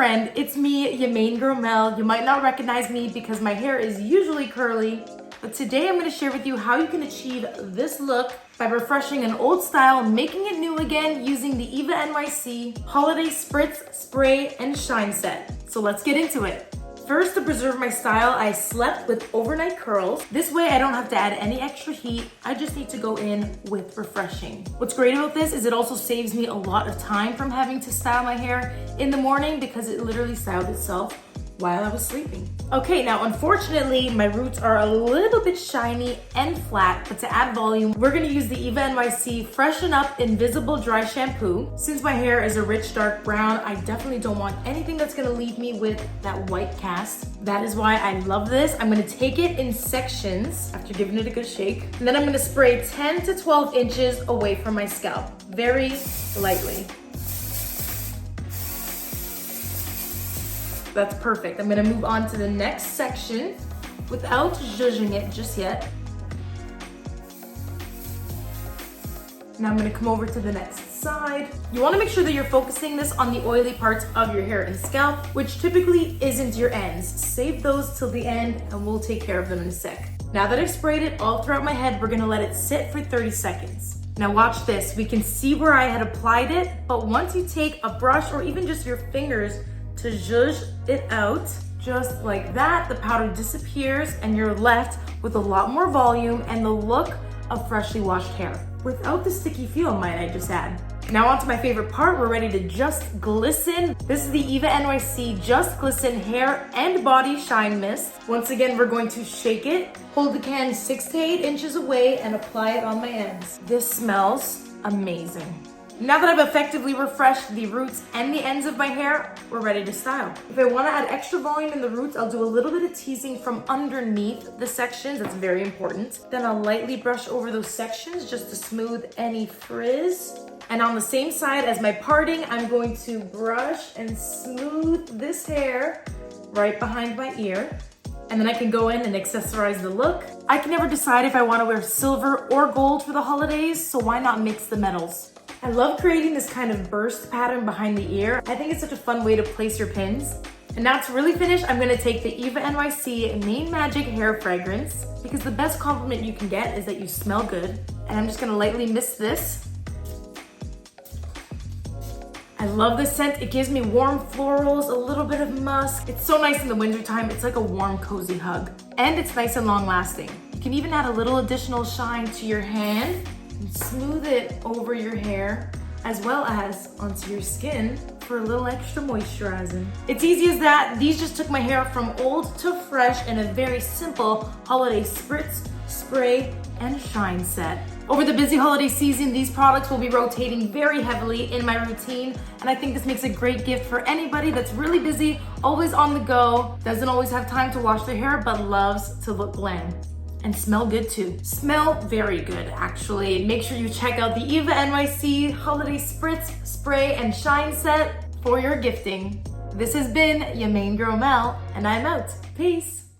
friend, it's me, your main girl Mel. You might not recognize me because my hair is usually curly, but today I'm gonna share with you how you can achieve this look by refreshing an old style, making it new again using the Eva NYC Holiday Spritz Spray and Shine Set. So let's get into it. First, to preserve my style, I slept with overnight curls. This way I don't have to add any extra heat. I just need to go in with refreshing. What's great about this is it also saves me a lot of time from having to style my hair in the morning because it literally styled itself while I was sleeping. Okay, now unfortunately, my roots are a little bit shiny and flat, but to add volume, we're gonna use the Eva NYC Freshen Up Invisible Dry Shampoo. Since my hair is a rich dark brown, I definitely don't want anything that's gonna leave me with that white cast. That is why I love this. I'm gonna take it in sections after giving it a good shake. And then I'm gonna spray 10 to 12 inches away from my scalp, very lightly. That's perfect. I'm gonna move on to the next section without zhuzhing it just yet. Now I'm gonna come over to the next side. You wanna make sure that you're focusing this on the oily parts of your hair and scalp, which typically isn't your ends. Save those till the end and we'll take care of them in a sec. Now that I've sprayed it all throughout my head, we're gonna let it sit for 30 seconds. Now watch this. We can see where I had applied it, but once you take a brush or even just your fingers to zhuzh it out, just like that, the powder disappears and you're left with a lot more volume and the look of freshly washed hair without the sticky feel, might I just add. Now on to my favorite part, we're ready to just glisten. This is the Eva NYC Just Glisten Hair and Body Shine Mist. Once again, we're going to shake it, hold the can 6 to 8 inches away and apply it on my ends. This smells amazing. Now that I've effectively refreshed the roots and the ends of my hair, we're ready to style. If I want to add extra volume in the roots, I'll do a little bit of teasing from underneath the sections. That's very important. Then I'll lightly brush over those sections just to smooth any frizz. And on the same side as my parting, I'm going to brush and smooth this hair right behind my ear. And then I can go in and accessorize the look. I can never decide if I want to wear silver or gold for the holidays, so why not mix the metals? I love creating this kind of burst pattern behind the ear. I think it's such a fun way to place your pins. And now to really finish, I'm gonna take the Eva NYC Main Magic Hair Fragrance because the best compliment you can get is that you smell good. And I'm just gonna lightly mist this. I love this scent. It gives me warm florals, a little bit of musk. It's so nice in the wintertime. It's like a warm, cozy hug. And it's nice and long lasting. You can even add a little additional shine to your hand and smooth it over your hair as well as onto your skin for a little extra moisturizing. It's easy as that. These just took my hair from old to fresh in a very simple holiday spritz, spray, and shine set. Over the busy holiday season, these products will be rotating very heavily in my routine, and I think this makes a great gift for anybody that's really busy, always on the go, doesn't always have time to wash their hair, but loves to look glam. And smell good too. Smell very good, actually. Make sure you check out the Eva NYC Holiday Spritz, Spray, and Shine Set for your gifting. This has been your main girl Mel, and I'm out. Peace.